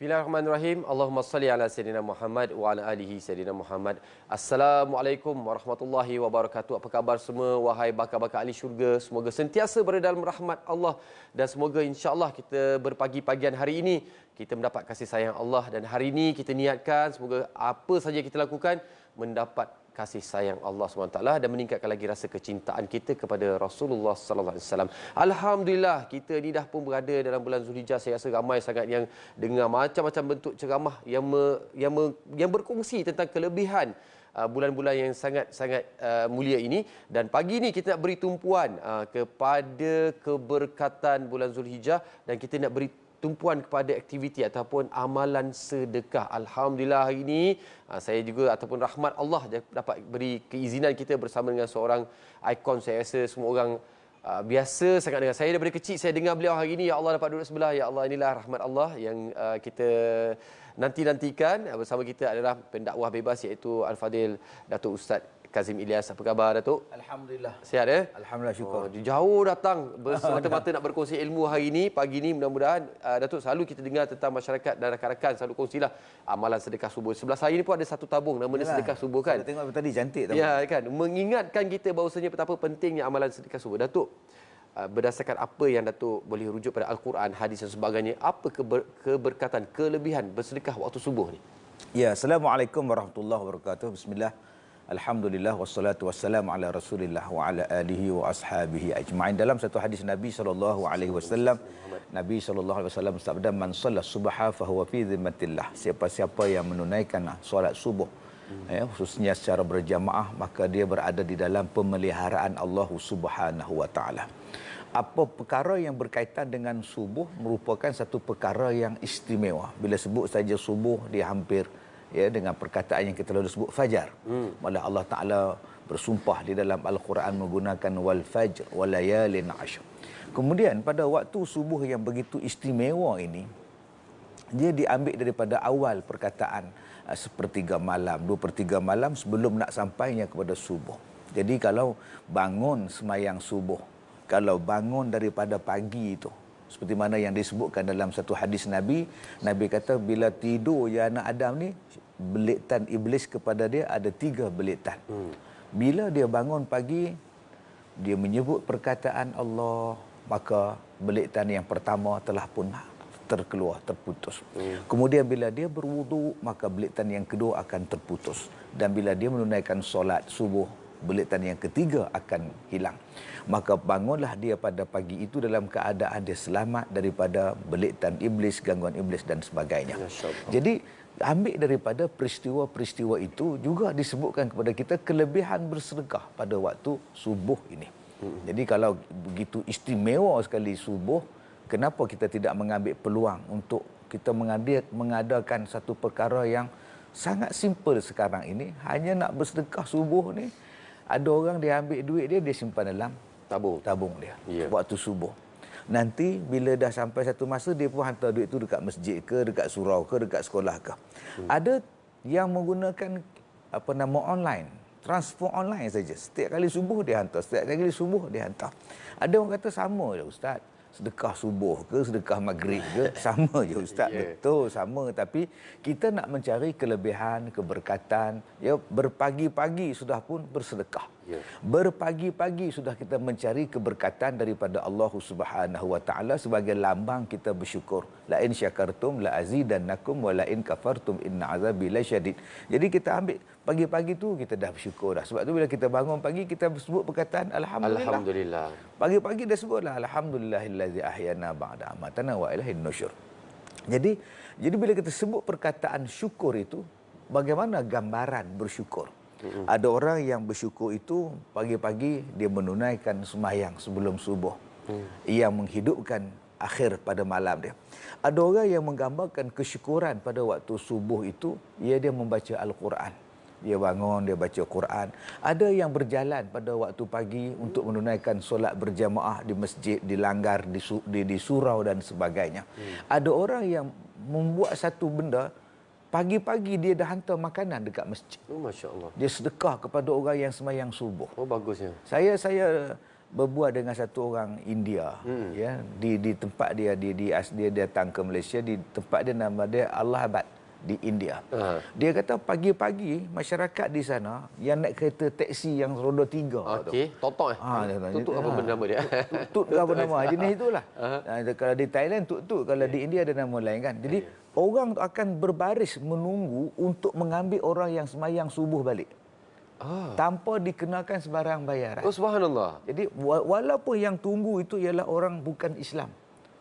Bismillahirrahmanirrahim. Allahumma salli ala Sayyidina Muhammad wa ala alihi Sayyidina Muhammad. Assalamualaikum warahmatullahi wabarakatuh. Apa khabar semua wahai bakar-bakar ahli syurga? Semoga sentiasa berada dalam rahmat Allah dan semoga insya-Allah kita berpagi-pagian hari ini kita mendapat kasih sayang Allah, dan hari ini kita niatkan semoga apa saja kita lakukan mendapat kasih sayang Allah SWT dan meningkatkan lagi rasa kecintaan kita kepada Rasulullah sallallahu alaihi wasallam. Alhamdulillah, kita ni dah pun berada dalam bulan Zulhijjah. Saya rasa ramai sangat yang dengar macam-macam bentuk ceramah yang berkongsi tentang kelebihan bulan-bulan yang sangat mulia ini, dan pagi ini kita nak beri tumpuan kepada keberkatan bulan Zulhijjah, dan kita nak beri tumpuan kepada aktiviti ataupun amalan sedekah. Alhamdulillah hari ini saya juga ataupun rahmat Allah dapat beri keizinan kita bersama dengan seorang ikon. Saya rasa semua orang biasa sangat dengan saya daripada kecil. Saya dengar beliau hari ini, ya Allah dapat duduk sebelah. Ya Allah, inilah rahmat Allah yang kita nanti-nantikan. Bersama kita adalah pendakwah bebas iaitu Al-Fadil Datuk Ustaz Kazim Ilyas. Apa khabar Datuk? Alhamdulillah. Sihat ya? Alhamdulillah, syukur. Jauh datang bersemata-mata nak berkongsi ilmu hari ini, pagi ini. Mudah-mudahan Datuk, selalu kita dengar tentang masyarakat dan rakan-rakan selalu kongsilah amalan sedekah subuh. Sebelah saya ni pun ada satu tabung namanya sedekah subuh kan. Saya tengok tadi cantik tabung. Ya kan, mengingatkan kita bahawasanya betapa pentingnya amalan sedekah subuh. Datuk, berdasarkan apa yang Datuk boleh rujuk pada Al-Quran, hadis dan sebagainya, apa keberkatan, kelebihan bersedekah waktu subuh ni? Ya, Assalamualaikum warahmatullahi wabarakatuh. Bismillah. Alhamdulillah wassalatu wassalamu ala Rasulillah wa ala alihi wa ashabihi ajma'in. Dalam satu hadis Nabi SAW, Nabi SAW bersabda, man shalla subha fa huwa fi dhimmatillah. Siapa-siapa yang menunaikan solat subuh, khususnya secara berjamaah, maka dia berada di dalam pemeliharaan Allah Subhanahu wa taala. Apa perkara yang berkaitan dengan subuh merupakan satu perkara yang istimewa. Bila sebut saja subuh, dia hampir dengan perkataan yang kita lalu sebut fajar. Malah Allah Ta'ala bersumpah di dalam Al-Quran menggunakan wal fajr wal layalin ashr. Kemudian pada waktu subuh yang begitu istimewa ini, dia diambil daripada awal perkataan sepertiga malam, 2/3 malam sebelum nak sampainya kepada subuh. Jadi kalau bangun semayang subuh, kalau bangun daripada pagi itu, seperti mana yang disebutkan dalam satu hadis Nabi, Nabi kata bila tidur ya anak Adam ni, belitan iblis kepada dia ada 3 belitan. Bila dia bangun pagi, dia menyebut perkataan Allah, maka belitan yang pertama telah pun terkeluar, terputus. Kemudian bila dia berwudu, maka belitan yang kedua akan terputus. Dan bila dia menunaikan solat subuh, belitan yang ketiga akan hilang. Maka bangunlah dia pada pagi itu dalam keadaan dia selamat daripada belitan iblis, gangguan iblis dan sebagainya. Jadi ambil daripada peristiwa-peristiwa itu juga disebutkan kepada kita kelebihan bersedekah pada waktu subuh ini. Jadi kalau begitu istimewa sekali subuh, kenapa kita tidak mengambil peluang untuk kita mengadakan satu perkara yang sangat simple sekarang ini, hanya nak bersedekah subuh ni. Ada orang dia ambil duit dia simpan dalam tabung dia waktu subuh. Nanti bila dah sampai satu masa, dia pun hantar duit tu dekat masjid ke, dekat surau ke, dekat sekolah ke. Ada yang menggunakan online, transfer online saja. Setiap kali subuh dia hantar, setiap kali subuh dia hantar. Ada orang kata sama je Ustaz, sedekah subuh ke, sedekah maghrib ke, sama je Ustaz. Betul, sama. Tapi kita nak mencari kelebihan, keberkatan. Berpagi-pagi sudah pun bersedekah. Berpagi-pagi sudah kita mencari keberkatan daripada Allah Subhanahu wa taala sebagai lambang kita bersyukur. La in syakartum la azidannakum wa la in kafartum inna azabi lasyadid. Jadi kita ambil pagi-pagi tu kita dah bersyukur dah. Sebab tu bila kita bangun pagi kita sebut perkataan alhamdulillah. Pagi-pagi dah sebutlah alhamdulillahillazi ahyana ba'da amatana wa ilaihin nusyur. Jadi bila kita sebut perkataan syukur itu, bagaimana gambaran bersyukur? Ada orang yang bersyukur itu pagi-pagi dia menunaikan sembahyang sebelum subuh. Ia menghidupkan akhir pada malam dia. Ada orang yang menggambarkan kesyukuran pada waktu subuh itu, dia membaca Al-Quran. Dia bangun, dia baca Quran. Ada yang berjalan pada waktu pagi untuk menunaikan solat berjamaah di masjid, di langgar, di surau dan sebagainya. Ada orang yang membuat satu benda, pagi-pagi dia dah hantar makanan dekat masjid. Masya Allah. Dia sedekah kepada orang yang sembahyang subuh. Bagusnya. Saya berbual dengan satu orang India, ya, di tempat dia datang ke Malaysia, di tempat dia nama dia Allahabad di India. Dia kata pagi-pagi masyarakat di sana yang naik kereta teksi yang roda 3 tu. Okey, totok Tutuk apa benda nama dia? Tut apa nama jenis itulah. Kalau di Thailand tut, kalau di India ada nama lain kan. Jadi orang tu akan berbaris menunggu untuk mengambil orang yang semayang subuh balik. Tanpa dikenakan sebarang bayaran. Oh, subhanallah. Jadi walaupun yang tunggu itu ialah orang bukan Islam,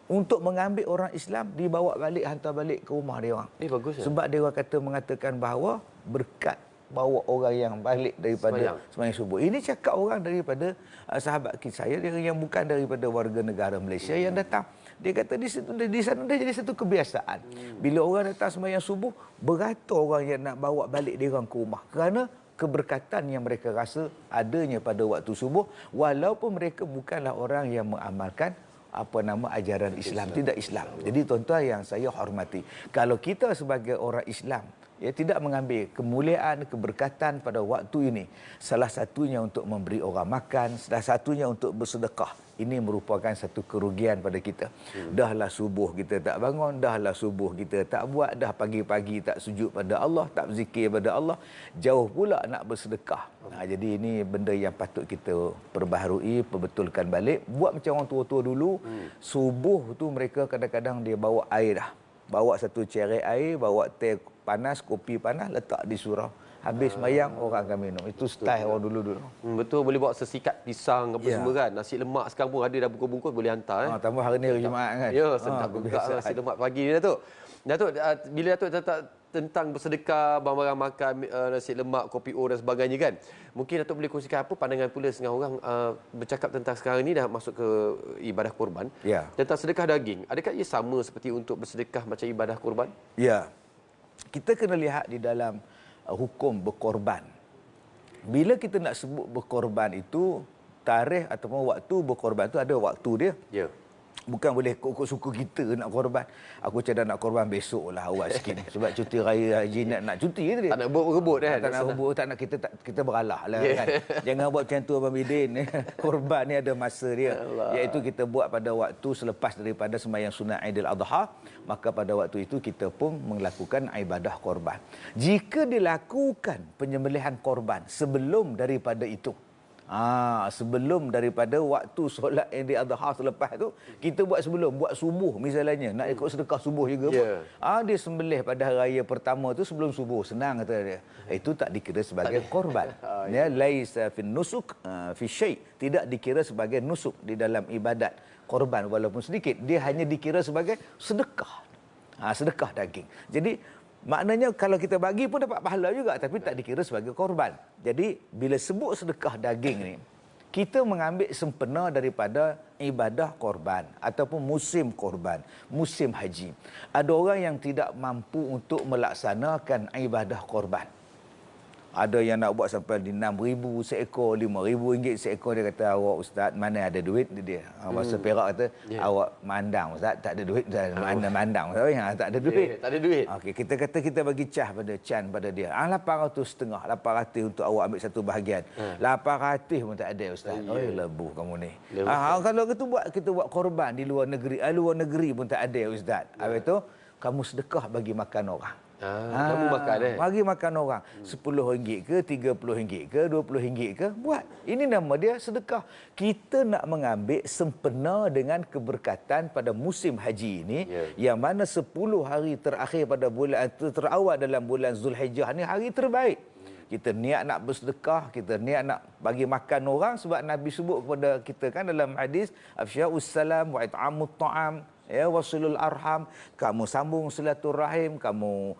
untuk mengambil orang Islam dibawa balik, hantar balik ke rumah dia orang. Bagus ya. Sebab dia orang mengatakan bahawa berkat bawa orang yang balik daripada sembahyang subuh. Ini cakap orang daripada sahabat saya, dia yang bukan daripada warga negara Malaysia yang datang. Dia kata di sana dah jadi satu kebiasaan. Bila orang datang sembahyang subuh, beratur orang yang nak bawa balik dia orang ke rumah. Kerana keberkatan yang mereka rasa adanya pada waktu subuh, walaupun mereka bukanlah orang yang mengamalkan ajaran Islam, tidak Islam. Jadi tuan-tuan yang saya hormati, kalau kita sebagai orang Islam tidak mengambil kemuliaan, keberkatan pada waktu ini, salah satunya untuk memberi orang makan, salah satunya untuk bersedekah, ini merupakan satu kerugian pada kita. Dahlah subuh kita tak bangun, dahlah subuh kita tak buat, dah pagi-pagi tak sujud pada Allah, tak berzikir pada Allah, jauh pula nak bersedekah. Jadi ini benda yang patut kita perbaharui, perbetulkan balik. Buat macam orang tua-tua dulu, subuh tu mereka kadang-kadang dia bawa air dah. Bawa satu cerek air, bawa teh panas, kopi panas, letak di surau. Habis mayang, orang akan minum. Itu style orang dulu-dulu. Betul, boleh bawa sesikat pisang apa semua kan. Nasi lemak sekarang pun ada dah bungkus-bungkus, boleh hantar. Tambah hari ni hari Jumaat kan. Ya, sedap juga nasi lemak pagi ni, Datuk. Datuk, bila Datuk tentang bersedekah, barang-barang makan, nasi lemak, kopi O dan sebagainya kan. Mungkin Datuk boleh kongsikan apa pandangan pula setengah orang bercakap tentang sekarang ni dah masuk ke ibadah korban. Ya. Tentang sedekah daging. Adakah ia sama seperti untuk bersedekah macam ibadah korban? Ya. Kita kena lihat di dalam hukum berkorban. Bila kita nak sebut berkorban itu, tarikh ataupun waktu berkorban itu ada waktu dia. Ya. Bukan boleh ikut suka kita nak korban. Aku cadang nak korban besok lah awal sikit. Sebab cuti raya haji nak cuti dia. Tak nak rebut kan? Tak nak rebut, tak nak kita beralah lah kan. Jangan buat macam tu Abang Bidin. Korban ni ada masa dia. Iaitu kita buat pada waktu selepas daripada sembahyang sunat Aidil Adha. Maka pada waktu itu kita pun melakukan ibadah korban. Jika dilakukan penyembelihan korban sebelum daripada itu, sebelum daripada waktu solat Aidil Adha selepas tu, kita buat sebelum, buat subuh misalnya, nak ikut sedekah subuh juga pun. Dia sembelih pada hari raya pertama tu sebelum subuh, senang kata dia. Itu tak dikira sebagai korban. Ya, laisa fin nusuk fi syai', tidak dikira sebagai nusuk di dalam ibadat korban walaupun sedikit. Dia hanya dikira sebagai sedekah. Sedekah daging. Jadi maknanya kalau kita bagi pun dapat pahala juga, tapi tak dikira sebagai korban. Jadi bila sebut sedekah daging ni, kita mengambil sempena daripada ibadah korban ataupun musim korban, musim haji. Ada orang yang tidak mampu untuk melaksanakan ibadah korban. Ada yang nak buat sampai 6,000 seekor, 5,000 ringgit seekor. Dia kata, awak ustaz mana ada duit dia. Bahasa Perak kata, awak mandang ustaz, tak ada duit. Mana mandang ustaz, tak ada duit. Tak ada duit. Okey, kita kata kita bagi can pada dia. 800 setengah, 800 untuk awak ambil satu bahagian. 800 pun tak ada ustaz. Lebuh kamu ni. Kalau kita buat korban di luar negeri pun tak ada ustaz. Habis tu kamu sedekah bagi makan orang. Kamu makan bagi makan orang. RM10 ke, RM30 ke, RM20 ke, buat. Ini nama dia sedekah. Kita nak mengambil sempena dengan keberkatan pada musim haji ini, yang mana 10 hari terakhir pada bulan terawal dalam bulan Zulhijjah ni hari terbaik. Kita niat nak bersedekah, kita niat nak bagi makan orang, sebab Nabi sebut kepada kita kan dalam hadis, afsya'us salam wa it'amut ta'am, wasilul arham, kamu sambung silaturahim, kamu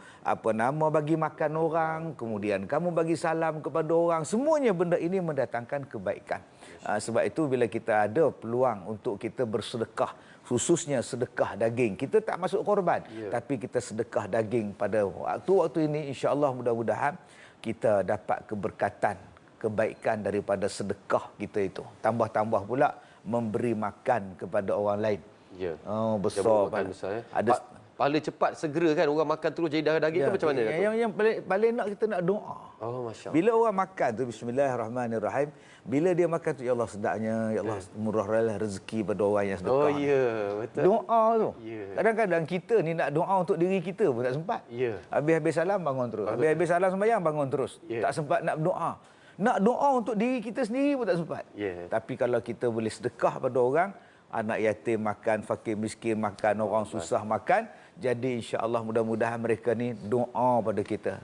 bagi makan orang, kemudian kamu bagi salam kepada orang. Semuanya benda ini mendatangkan kebaikan. Sebab itu bila kita ada peluang untuk kita bersedekah, khususnya sedekah daging, kita tak masuk korban, tapi kita sedekah daging pada waktu-waktu ini, insya-Allah mudah-mudahan kita dapat keberkatan, kebaikan daripada sedekah kita itu. Tambah-tambah pula memberi makan kepada orang lain. Ya. Besar kan. Besar, Ada pahala cepat segera kan orang makan terus jadi darah daging kan macam mana Datuk? Yang paling nak kita nak doa. Oh, masya-Allah. Bila orang makan tu bismillahirrahmanirrahim, bila dia makan tu ya Allah sedapnya, ya Allah murahlah rezeki pada orang yang sedekah. Oh ya, betul. Doa tu. Ya. Kadang-kadang kita ni nak doa untuk diri kita pun tak sempat. Ya. Habis-habis salam bangun terus. Habis-habis salam sembahyang bangun terus. Ya. Tak sempat nak berdoa. Nak doa untuk diri kita sendiri pun tak sempat. Ya. Tapi kalau kita boleh sedekah pada orang, anak yatim makan, fakir miskin makan, orang susah makan, jadi insya-Allah mudah-mudahan mereka ni doa pada kita.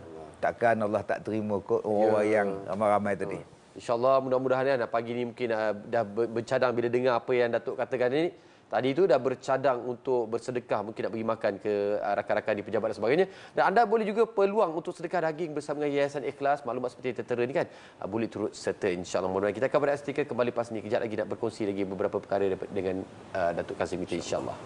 Takkan Allah tak terima kot orang yang ramai-ramai tadi. InsyaAllah mudah-mudahan kan pagi ni mungkin dah bercadang bila dengar apa yang Datuk katakan ni. Tadi tu dah bercadang untuk bersedekah, mungkin nak bagi makan ke rakan-rakan di pejabat dan sebagainya. Dan anda boleh juga peluang untuk sedekah daging bersama dengan Yayasan Ikhlas. Maklumat seperti yang tertera ni kan, boleh turut serta insya-Allah. Mudah-mudahan kita akan beraktivitas kembali lepas ni. Kejap lagi nak berkongsi lagi beberapa perkara dengan Datuk Kazim kita insya-Allah.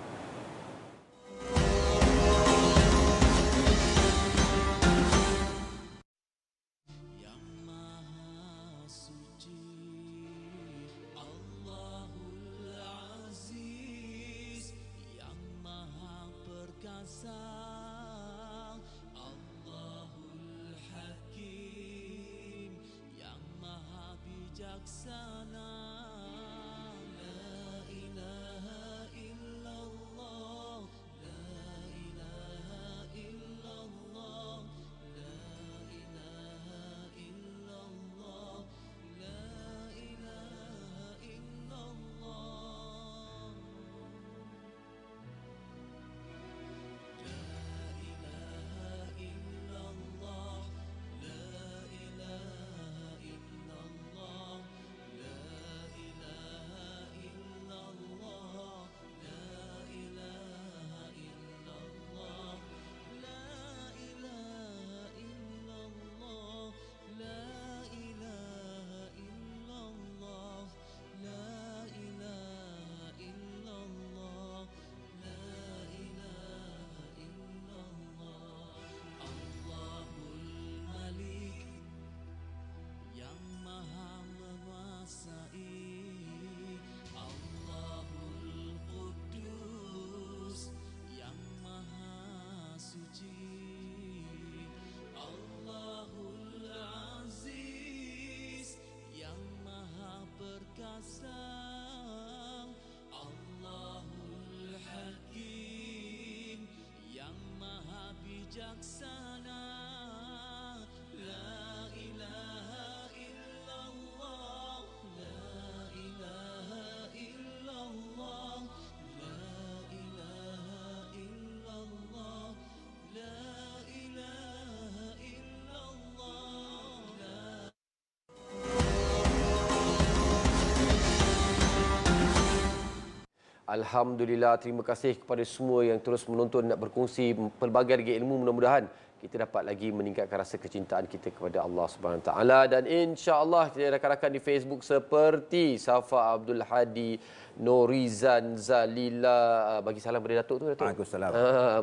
Alhamdulillah, terima kasih kepada semua yang terus menonton, nak berkongsi pelbagai lagi ilmu. Mudah-mudahan kita dapat lagi meningkatkan rasa kecintaan kita kepada Allah Subhanahu Wa Taala. Dan insya-Allah kita rakan-rakan di Facebook seperti Safa Abdul Hadi, Norizan Zalila, bagi salam kepada Datuk tu Datuk. Waalaikumsalam.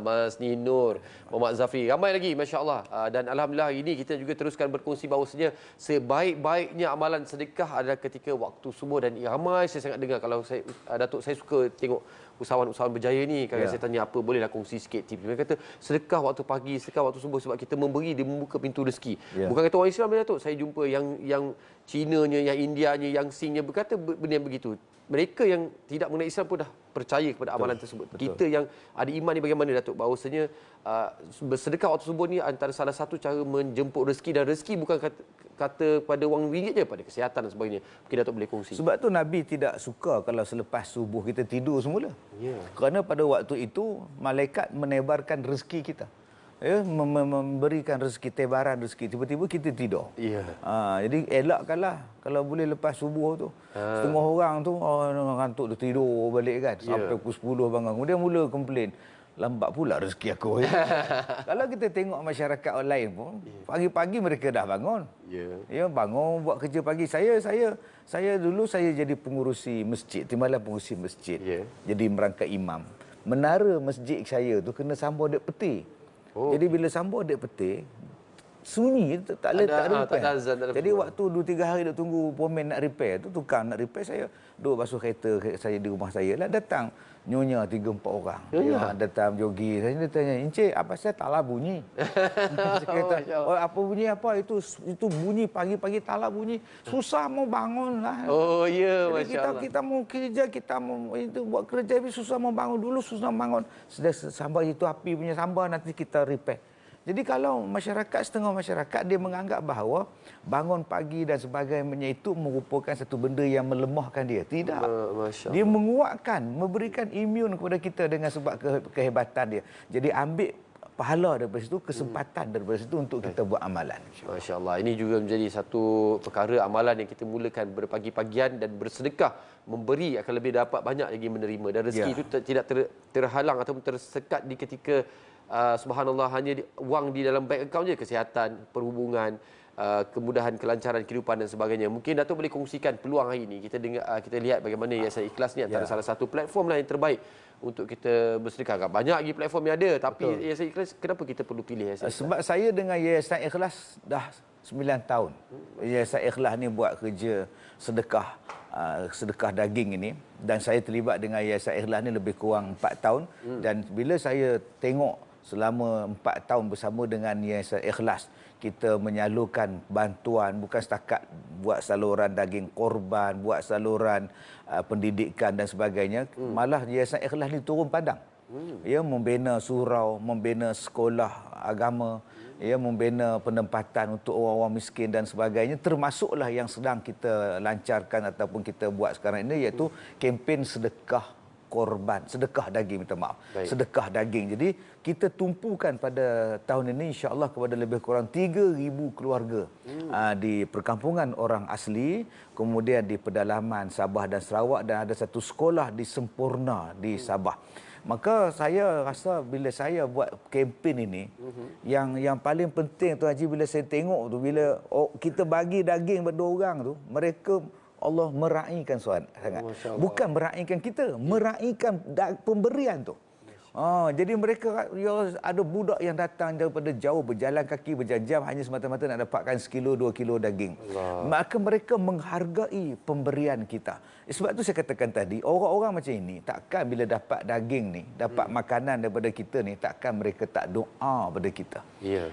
Mas Ninur, Muhammad Zafri, ramai lagi masya-Allah. Dan alhamdulillah hari ini kita juga teruskan berkongsi bahawasanya sebaik-baiknya amalan sedekah adalah ketika waktu subuh. Dan ramai saya sangat dengar, kalau saya Datuk, saya suka tengok usahawan-usahawan berjaya ni, kalau saya tanya apa, bolehlah kongsi sikit tips. Mereka kata sedekah waktu pagi, sedekah waktu subuh, sebab kita memberi, dia membuka pintu rezeki. Bukan kata orang Islam ni Datuk, saya jumpa yang Cinanya, yang Indianya, yang Singnya berkata benda yang begitu. Mereka yang tidak mengenal Islam pun dah percaya kepada amalan tersebut. Kita yang ada iman ni bagaimana Datuk? Bahawasanya bersedekah waktu subuh ni antara salah satu cara menjemput rezeki, dan rezeki bukan kata pada wang ringgit je, pada kesihatan dan sebagainya. Mungkin Datuk boleh kongsi. Sebab tu Nabi tidak suka kalau selepas subuh kita tidur semula. Kerana pada waktu itu malaikat menebarkan rezeki kita. Memberikan rezeki, tebaran rezeki, tiba-tiba kita tidur. Jadi elakkanlah kalau boleh lepas subuh tu. Setengah orang tu ngantuk tu tidur balik kan, sampai pukul 10 bangun. Kemudian mula komplain, lambat pula rezeki aku. Kalau kita tengok masyarakat orang lain pun, pagi-pagi mereka dah bangun. Bangun buat kerja pagi. Saya dulu saya jadi pengurusi masjid, timbalan pengurusi masjid. Jadi merangkap imam. Menara masjid saya tu kena sambung dek peti. Jadi bila sambung dek peti, sunyi, tak ada tak repair. ada azan, tak ada Jadi peluang. waktu 2-3 hari duk tunggu pomen nak repair tu, tukang nak repair, saya duk basuh kereta saya di rumah saya lah, datang nyonya 3-4 orang. Nyonya? Dia datang jogi. Saya tanya, "Encik, apa saya taklah bunyi?" Saya kata, "Oh, apa bunyi apa? Itu bunyi pagi-pagi taklah bunyi. Susah mau bangun lah." Oh ya, Jadi masya-Allah. kita mau kerja, kita mau itu buat kerja, tapi susah mau bangun dulu, susah bangun. Sudah sambar itu api punya sambar, nanti kita repair. Jadi kalau setengah masyarakat dia menganggap bahawa bangun pagi dan sebagainya itu merupakan satu benda yang melemahkan dia. Tidak. Masya Dia menguatkan, memberikan imun kepada kita dengan sebab kehebatan dia. Jadi ambil pahala daripada situ, kesempatan daripada situ untuk kita buat amalan. Masya Allah. Ini juga menjadi satu perkara amalan yang kita mulakan berpagi-pagian dan bersedekah. Memberi akan lebih dapat banyak lagi menerima. Dan rezeki itu tidak terhalang ataupun tersekat di ketika subhanallah hanya wang di dalam bank account je. Kesihatan, perhubungan, kemudahan, kelancaran kehidupan dan sebagainya. Mungkin Datuk boleh kongsikan peluang hari ini. Kita dengar, kita lihat bagaimana Yayasan Ikhlas ni antara salah satu platform lah yang terbaik untuk kita bersedekah. Banyak lagi platform yang ada, tapi Yayasan Ikhlas, kenapa kita perlu pilih Yayasan Ikhlas? Sebab saya dengan Yayasan Ikhlas dah 9 tahun. Yayasan Ikhlas ni buat kerja sedekah daging ini, dan saya terlibat dengan Yayasan Ikhlas ni lebih kurang 4 tahun. Dan bila saya tengok selama 4 tahun bersama dengan Yayasan Ikhlas, kita menyalurkan bantuan bukan setakat buat saluran daging korban, buat saluran pendidikan dan sebagainya, malah Yayasan Ikhlas ni turun padang. Ya, membina surau, membina sekolah agama, ya, membina penempatan untuk orang-orang miskin dan sebagainya, termasuklah yang sedang kita lancarkan ataupun kita buat sekarang ini, iaitu kempen sedekah korban, sedekah daging, minta maaf. Baik. Sedekah daging. Jadi kita tumpukan pada tahun ini insya-Allah kepada lebih kurang 3,000 keluarga di perkampungan orang asli, kemudian di pedalaman Sabah dan Sarawak, dan ada satu sekolah di Sempurna di Sabah. Maka saya rasa bila saya buat kempen ini, yang paling penting tu Haji, bila saya tengok tu, bila kita bagi daging pada orang tu, mereka Allah meraihkan sangat. Bukan meraihkan kita, meraihkan pemberian tu. Jadi mereka, ya, ada budak yang datang daripada jauh, berjalan kaki berjam-jam hanya semata-mata nak dapatkan 1-2 kilo daging. Maka mereka menghargai pemberian kita. Sebab tu saya katakan tadi, orang-orang macam ini takkan bila dapat daging ni, dapat makanan daripada kita ni, takkan mereka tak doa pada kita. Ya.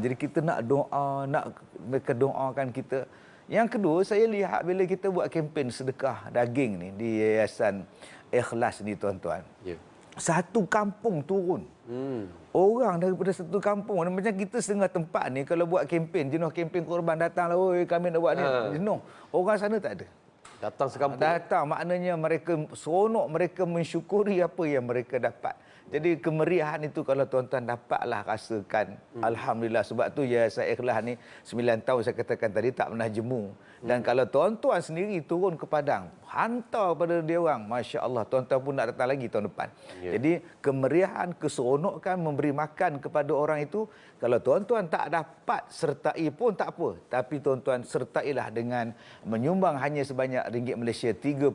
Jadi kita nak doa, nak mereka doakan kita. Yang kedua, saya lihat bila kita buat kempen sedekah daging ni di Yayasan Ikhlas ni, tuan-tuan. Ya. Satu kampung turun. Orang daripada satu kampung, macam kita setengah tempat ni kalau buat kempen, jenuh kempen korban, datanglah, oi kami nak buat ni. Jenuh. Orang sana tak ada. Datang sekampung. Datang, maknanya mereka seronok, mereka mensyukuri apa yang mereka dapat. Jadi kemeriahan itu kalau tuan-tuan dapatlah rasakan. Alhamdulillah. Sebab tu Yayasan Ikhlas ni 9 tahun saya katakan tadi tak pernah jemu. Dan kalau tuan-tuan sendiri turun ke Padang, hantar pada dia orang, Masya Allah, tuan-tuan pun nak datang lagi tahun depan. Jadi kemeriahan, keseronokan memberi makan kepada orang itu, kalau tuan-tuan tak dapat sertai pun tak apa. Tapi tuan-tuan sertailah dengan menyumbang hanya sebanyak ringgit Malaysia 30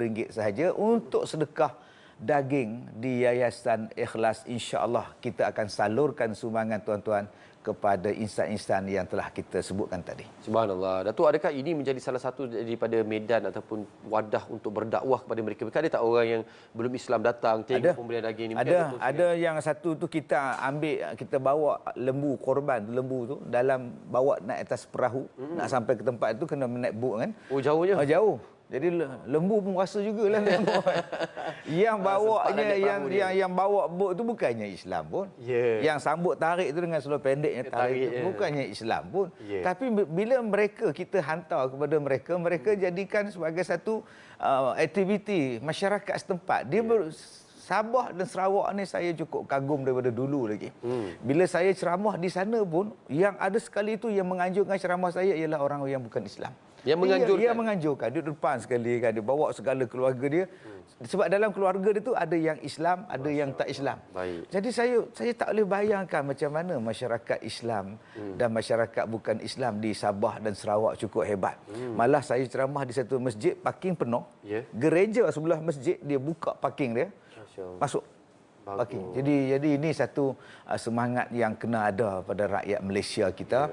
ringgit sahaja untuk sedekah daging di Yayasan Ikhlas. InsyaAllah kita akan salurkan sumbangan tuan-tuan kepada insan-insan yang telah kita sebutkan tadi. Subhanallah. Datuk, adakah ini menjadi salah satu daripada medan ataupun wadah untuk berdakwah kepada mereka? Ada tak orang yang belum Islam datang tengok pembelian daging ini? Ada yang satu tu kita ambil, kita bawa lembu korban, lembu tu dalam, bawa naik atas perahu, nak sampai ke tempat tu kena naik bot kan. Oh, jauhnya? Jauh. Jadi lembu pun rasa jugalah. Yang bawanya, yang bawa bot tu bukannya Islam pun. Yang sambut tarik tu dengan seluar pendeknya tarik tu bukannya Islam pun. Tapi bila mereka, kita hantar kepada mereka, mereka jadikan sebagai satu aktiviti masyarakat setempat. Dia Sabah dan Sarawak ni saya cukup kagum daripada dulu lagi. Bila saya ceramah di sana pun, yang ada sekali itu yang menganjurkan ceramah saya ialah orang yang bukan Islam. Yang menganjurkan? Dia menganjurkan. Dia depan sekali kan. Dia bawa segala keluarga dia. Sebab dalam keluarga dia tu ada yang Islam, ada yang tak Islam. Baik. Jadi saya tak boleh bayangkan macam mana masyarakat Islam dan masyarakat bukan Islam di Sabah dan Sarawak cukup hebat. Malah saya ceramah di satu masjid, parking penuh. Gereja sebelah masjid, dia buka parking dia. Masuk. Okey. Jadi ini satu semangat yang kena ada pada rakyat Malaysia kita.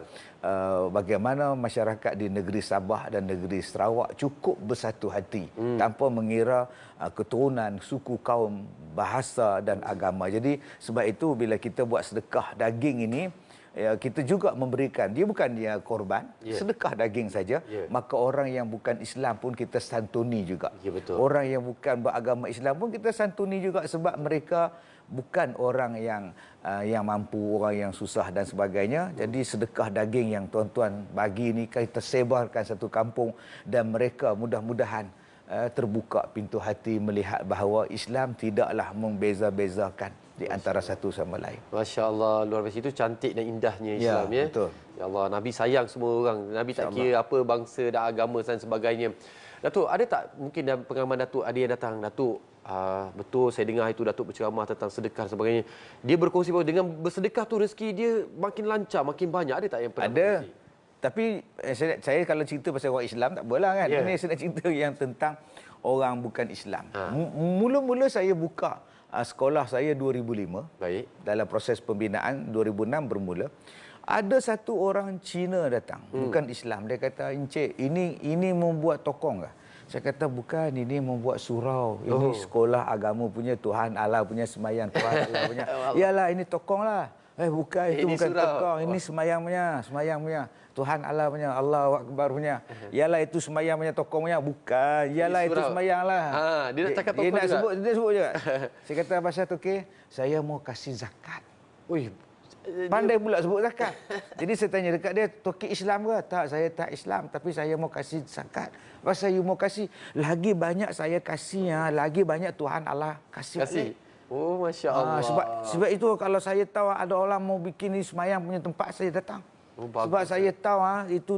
Bagaimana masyarakat di negeri Sabah dan negeri Sarawak cukup bersatu hati tanpa mengira keturunan, suku, kaum, bahasa dan agama. Jadi sebab itu bila kita buat sedekah daging ini, kita juga memberikan, dia bukan dia korban, sedekah daging saja, maka orang yang bukan Islam pun kita santuni juga. Betul. Orang yang bukan beragama Islam pun kita santuni juga, sebab mereka bukan orang yang mampu, orang yang susah dan sebagainya. Jadi sedekah daging yang tuan-tuan bagi ni kita sebarkan satu kampung, dan mereka mudah-mudahan terbuka pintu hati melihat bahawa Islam tidaklah membeza-bezakan di antara satu sama lain. Masya Allah, luar biasa. Itu cantik dan indahnya Islam, ya. Betul. Ya Allah, Nabi sayang semua orang. Nabi tak kira apa bangsa dan agama dan sebagainya. Datuk, ada tak mungkin dalam pengalaman Datuk, ada yang datang, Datuk, betul saya dengar itu Datuk berceramah tentang sedekah dan sebagainya. Dia berkongsi bahawa dengan bersedekah tu rezeki dia makin lancar, makin banyak. Ada tak yang pernah berkongsi? Tapi saya kalau cerita pasal orang Islam tak apalah kan. Ini saya nak cerita yang tentang orang bukan Islam. Mula-mula saya buka sekolah saya 2005. Baik. Dalam proses pembinaan 2006 bermula. Ada satu orang Cina datang, bukan Islam. Dia kata, "Encik, ini membuat tokong kah?" Saya kata, "Bukan, ini membuat surau. Ini sekolah agama punya, Tuhan Allah punya, semayang Tuhan Allah punya." "Yalah, ini tokong lah." Bukan, itu bukan surau. Tokong. Ini semayang punya. Tuhan Allah punya, Allahu Akbar punya. "Yalah, itu semayang punya, tokong punya." "Bukan, yalah itu semayang lah." Dia nak cakap tokong dia nak juga. Dia sebut juga. Saya kata, "Pasal tu, okey, saya mau kasih zakat." Pandai pula sebut zakat. Jadi saya tanya dekat dia, "Toki Islam ke?" "Tak, saya tak Islam, tapi saya mau kasih zakat." "Pasal you mau kasih, lagi banyak saya kasih, lagi banyak Tuhan Allah kasih. Oh, Masya Allah. Sebab itu kalau saya tahu ada orang mau bikin ni semayang punya tempat, saya datang. Sebab saya tahu itu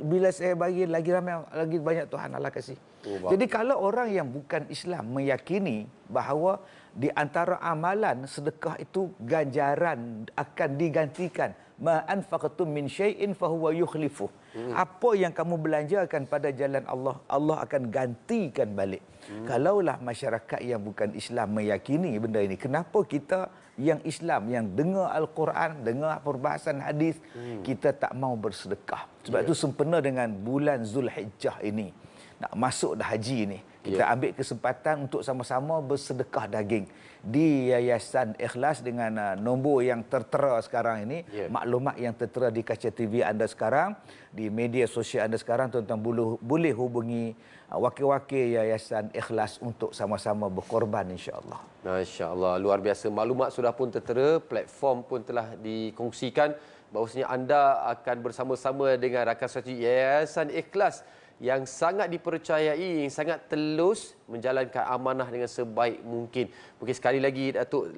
bila saya bagi lagi ramai, lagi banyak Tuhan Allah kasih. Jadi kalau orang yang bukan Islam meyakini bahawa di antara amalan sedekah itu ganjaran akan digantikan, ma anfaqtum min syai'in fahuwa yukhlifuh. Apa yang kamu belanjakan pada jalan Allah, Allah akan gantikan balik. Kalaulah masyarakat yang bukan Islam meyakini benda ini, kenapa kita yang Islam yang dengar Al-Quran, dengar perbahasan hadis, kita tak mau bersedekah? Sebab itu sempena dengan bulan Zulhijjah ini, nak masuk dah haji ni, kita ambil kesempatan untuk sama-sama bersedekah daging di Yayasan Ikhlas dengan nombor yang tertera sekarang ini, maklumat yang tertera di kaca TV anda sekarang, di media sosial anda sekarang, tuan-tuan boleh hubungi wakil-wakil Yayasan Ikhlas untuk sama-sama berkorban, insya-Allah. Masya-Allah, luar biasa. Maklumat sudah pun tertera, platform pun telah dikongsikan bahawasanya anda akan bersama-sama dengan rakan strategi Yayasan Ikhlas yang sangat dipercayai, yang sangat telus menjalankan amanah dengan sebaik mungkin. Mungkin sekali lagi Datuk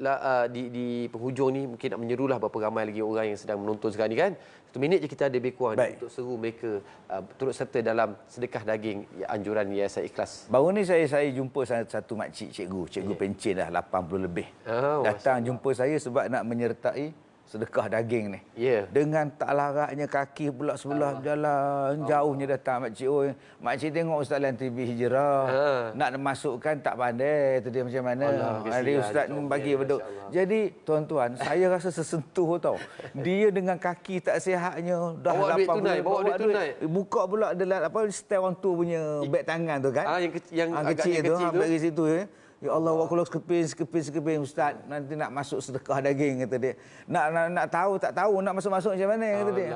di penghujung ni mungkin nak menyerulah berapa ramai lagi orang yang sedang menonton sekarang ni kan. 1 minit je kita ada lebih kurang untuk seru mereka turut serta dalam sedekah daging anjuran Yayasan Ikhlas. Baru ni saya jumpa satu makcik cikgu pencen dah 80 lebih. Datang jumpa saya sebab nak menyertai sedekah daging ni. Dengan tak laratnya kaki pula sebelah berjalan, jauhnya datang makcik. Makcik tengok ustaz dalam TV Hijrah. Nak masukkan tak pandai tu dia macam mana. Hari ustaz ni bagi beduk. Jadi tuan-tuan, saya rasa sesentuh tau. Dia dengan kaki tak sihatnya dah bawa duit tunai, bawa duit tunai. Buka pula adalah setel orang tu punya beg tangan tu kan. Yang kecil tu, bagi situ ya. Ya Allah, waktu sekeping ustaz, nanti nak masuk sedekah daging kata dia. Nak tahu tak tahu nak masuk macam mana kata dia.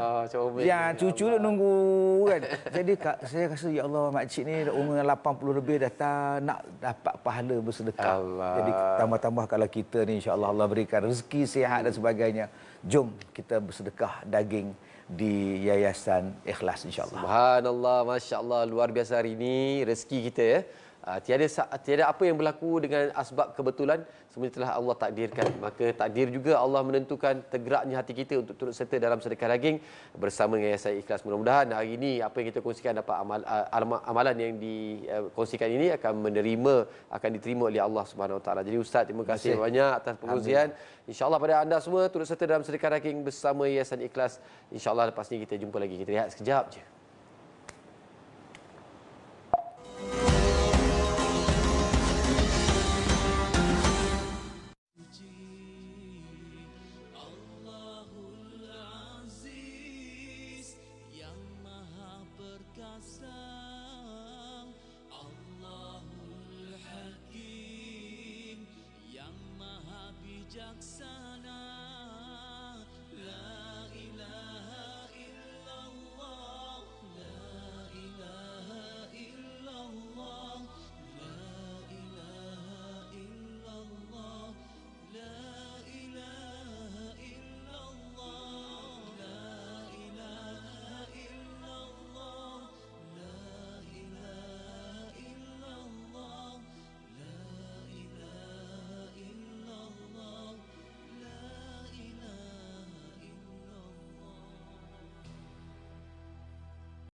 Ya cucu dia nunggu kan. Jadi saya rasa ya Allah, makcik ni umur 80 lebih datang nak dapat pahala bersedekah. Jadi tambah-tambah kalau kita ni insya-Allah Allah berikan rezeki sihat dan sebagainya. Jom kita bersedekah daging di Yayasan Ikhlas insya-Allah. Subhanallah, masya-Allah, luar biasa hari ini rezeki kita ya. Tiada apa yang berlaku dengan asbab kebetulan, semuanya telah Allah takdirkan. Maka takdir juga Allah menentukan tergeraknya hati kita untuk turut serta dalam sedekah daging bersama dengan Yayasan Ikhlas. Mudah-mudahan hari ini apa yang kita kongsikan dapat amalan yang dikongsikan ini akan diterima oleh Allah Subhanahu Wa Taala. Jadi Ustaz, terima kasih banyak atas pengusian. InsyaAllah pada anda semua turut serta dalam sedekah daging bersama Yayasan Ikhlas. InsyaAllah lepas ini kita jumpa lagi. Kita rehat sekejap je.